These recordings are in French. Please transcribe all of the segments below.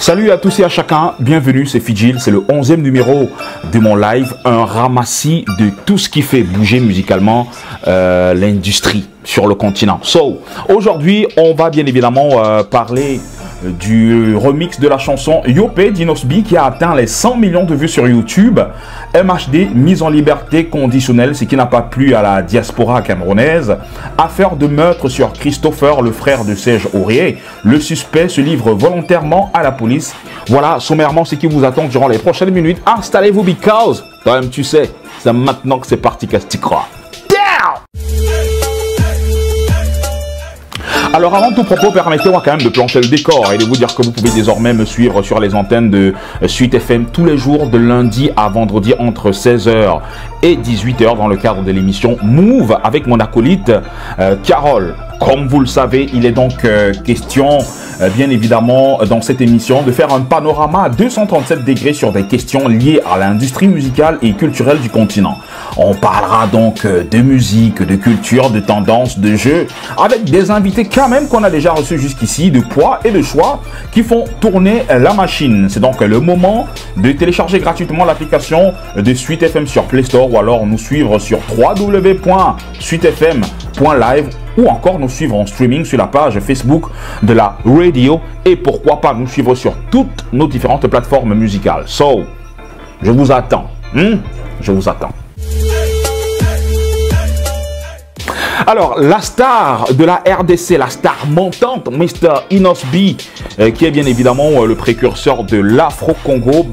Salut à tous et à chacun, bienvenue, c'est Fidjil, c'est le 11e numéro de mon live, un ramassis de tout ce qui fait bouger musicalement l'industrie sur le continent. Aujourd'hui, on va bien évidemment parler du remix de la chanson Yopé d'Inos B qui a atteint les 100 millions de vues sur YouTube. MHD, mise en liberté conditionnelle, ce qui n'a pas plu à la diaspora camerounaise. Affaire de meurtre sur Christopher, le frère de Serge Aurier. Le suspect se livre volontairement à la police. Voilà sommairement ce qui vous attend durant les prochaines minutes. Installez-vous because, toi-même tu sais, c'est maintenant que c'est parti qu'à t'y crois. Alors avant tout propos, permettez-moi quand même de plancher le décor et de vous dire que vous pouvez désormais me suivre sur les antennes de Suite FM tous les jours de lundi à vendredi entre 16h et 18h dans le cadre de l'émission Move avec mon acolyte Carole. Comme vous le savez, il est donc question, bien évidemment, dans cette émission, de faire un panorama à 237 degrés sur des questions liées à l'industrie musicale et culturelle du continent. On parlera donc de musique, de culture, de tendances, de jeux, avec des invités quand même qu'on a déjà reçus jusqu'ici, de poids et de choix, qui font tourner la machine. C'est donc le moment de télécharger gratuitement l'application de Suite FM sur Play Store ou alors nous suivre sur www.suitefm.live ou encore nous suivre en streaming sur la page Facebook de la radio et pourquoi pas nous suivre sur toutes nos différentes plateformes musicales. Je vous attends. Je vous attends. Alors, la star de la RDC, la star montante, Mr. Inos B, qui est bien évidemment le précurseur de l'Afro-Congo,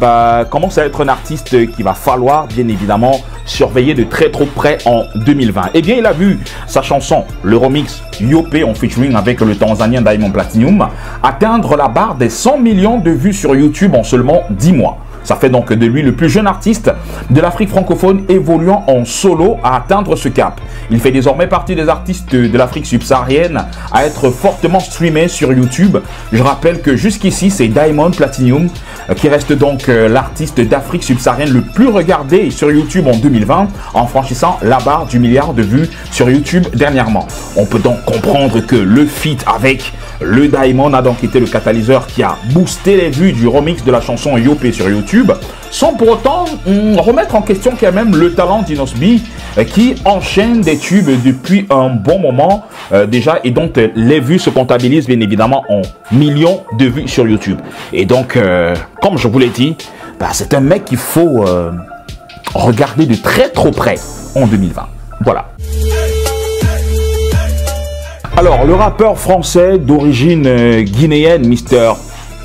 commence à être un artiste qu'il va falloir bien évidemment surveiller de très trop près en 2020. Eh bien, il a vu sa chanson, le remix Yopé en featuring avec le Tanzanien Diamond Platnumz, atteindre la barre des 100 millions de vues sur YouTube en seulement 10 mois. Ça fait donc de lui le plus jeune artiste de l'Afrique francophone évoluant en solo à atteindre ce cap. Il fait désormais partie des artistes de l'Afrique subsaharienne à être fortement streamé sur YouTube. Je rappelle que jusqu'ici, c'est Diamond Platnumz qui reste donc l'artiste d'Afrique subsaharienne le plus regardé sur YouTube en 2020 en franchissant la barre du milliard de vues sur YouTube dernièrement. On peut donc comprendre que le feat avec le Diamond a donc été le catalyseur qui a boosté les vues du remix de la chanson Yopé sur YouTube, sans pour autant remettre en question quand même le talent d'Inos B qui enchaîne des tubes depuis un bon moment déjà et dont les vues se comptabilisent bien évidemment en millions de vues sur YouTube. Et donc, comme je vous l'ai dit, c'est un mec qu'il faut regarder de très trop près en 2020. Voilà. Alors, le rappeur français d'origine guinéenne, Mr.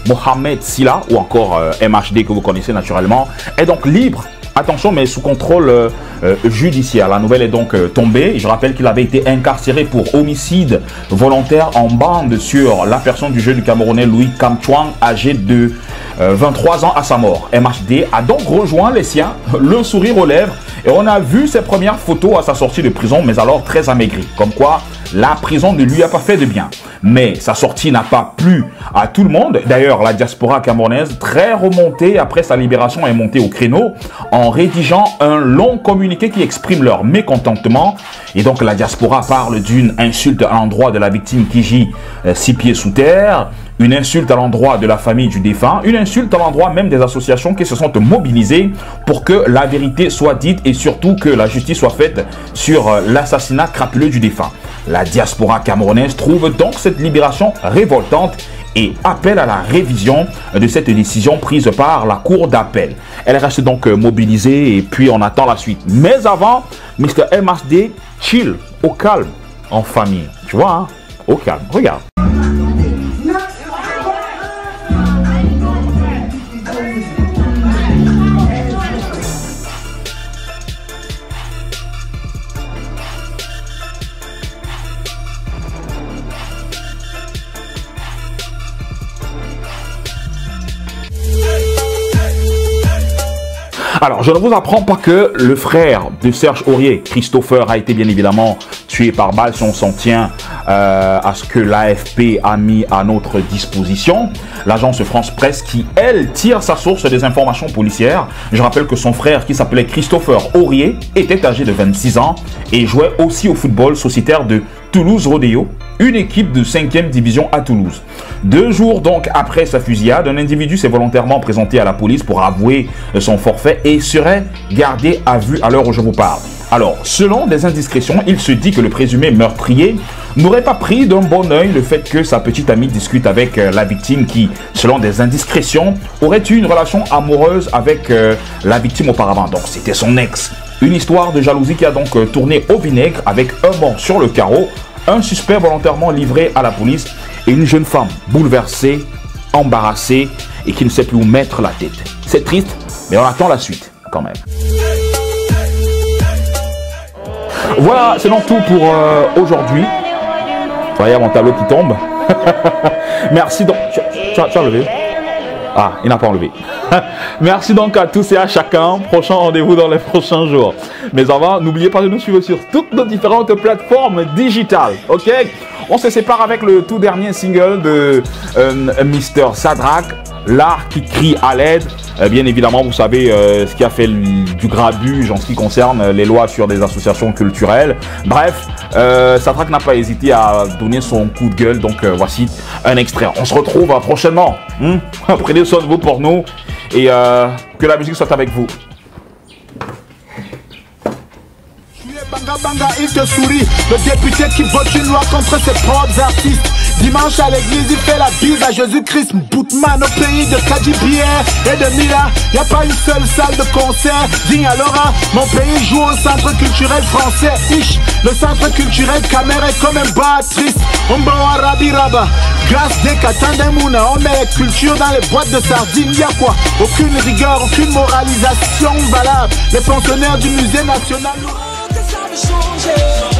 Mohamed Silla, ou encore MHD que vous connaissez naturellement, est donc libre. Attention, mais sous contrôle judiciaire. La nouvelle est donc tombée. Je rappelle qu'il avait été incarcéré pour homicide volontaire en bande sur la personne du jeune Camerounais Louis Kamchouang, âgé de 23 ans à sa mort. MHD a donc rejoint les siens, le sourire aux lèvres, et on a vu ses premières photos à sa sortie de prison, mais alors très amaigri. Comme quoi, la prison ne lui a pas fait de bien. Mais sa sortie n'a pas plu à tout le monde. D'ailleurs, la diaspora camerounaise, très remontée après sa libération, est montée au créneau en rédigeant un long communiqué qui exprime leur mécontentement. Et donc, la diaspora parle d'une insulte à l'endroit de la victime qui gît 6 pieds sous terre, une insulte à l'endroit de la famille du défunt, une insulte à l'endroit même des associations qui se sont mobilisées pour que la vérité soit dite et surtout que la justice soit faite sur l'assassinat crapuleux du défunt. La diaspora camerounaise trouve donc cette libération révoltante et appelle à la révision de cette décision prise par la cour d'appel. Elle reste donc mobilisée et puis on attend la suite. Mais avant, Mr. MHD chill, au calme, en famille. Tu vois, hein? Au calme. Regarde. Alors, je ne vous apprends pas que le frère de Serge Aurier, Christopher, a été bien évidemment tué par balle si on s'en tient à ce que l'AFP a mis à notre disposition. L'agence France Presse qui, elle, tire sa source des informations policières. Je rappelle que son frère, qui s'appelait Christopher Aurier, était âgé de 26 ans et jouait aussi au football sociétaire de Toulouse Rodeo, une équipe de 5e division à Toulouse. 2 jours donc après sa fusillade, un individu s'est volontairement présenté à la police pour avouer son forfait et serait gardé à vue à l'heure où je vous parle. Alors, selon des indiscrétions, il se dit que le présumé meurtrier n'aurait pas pris d'un bon œil le fait que sa petite amie discute avec la victime qui, selon des indiscrétions, aurait eu une relation amoureuse avec la victime auparavant. Donc, c'était son ex. Une histoire de jalousie qui a donc tourné au vinaigre avec un mort sur le carreau, un suspect volontairement livré à la police et une jeune femme bouleversée, embarrassée et qui ne sait plus où mettre la tête. C'est triste, mais on attend la suite quand même. Voilà, c'est donc tout pour aujourd'hui. Voyez mon tableau qui tombe. Merci donc. Tu as levé? Ah, il n'a pas enlevé. Merci donc à tous et à chacun. Prochain rendez-vous dans les prochains jours. Mais avant, n'oubliez pas de nous suivre sur toutes nos différentes plateformes digitales. Ok? On se sépare avec le tout dernier single de Mr. Sadrak, L'art qui crie à l'aide. Bien évidemment, vous savez ce qui a fait du grabuge en ce qui concerne les lois sur des associations culturelles. Bref, Sadrak n'a pas hésité à donner son coup de gueule. Donc voici un extrait. On se retrouve prochainement. Prenez soin de vous pour nous et que la musique soit avec vous. Banga Banga, il te sourit. Le député qui vote une loi contre ses propres artistes. Dimanche à l'église, il fait la bise à Jésus-Christ. Boutman au pays de Kadjibière et de Mila. Y a pas une seule salle de concert digne à Laura. Mon pays joue au centre culturel français. Ish, le centre culturel Camer est comme un bar triste. On boit Rabi Rabat. Grâce des Katandemouna, on met les cultures dans les boîtes de sardines. Y'a quoi? Aucune rigueur, aucune moralisation valable. Les pensionnaires du musée national. Que ça veut changer.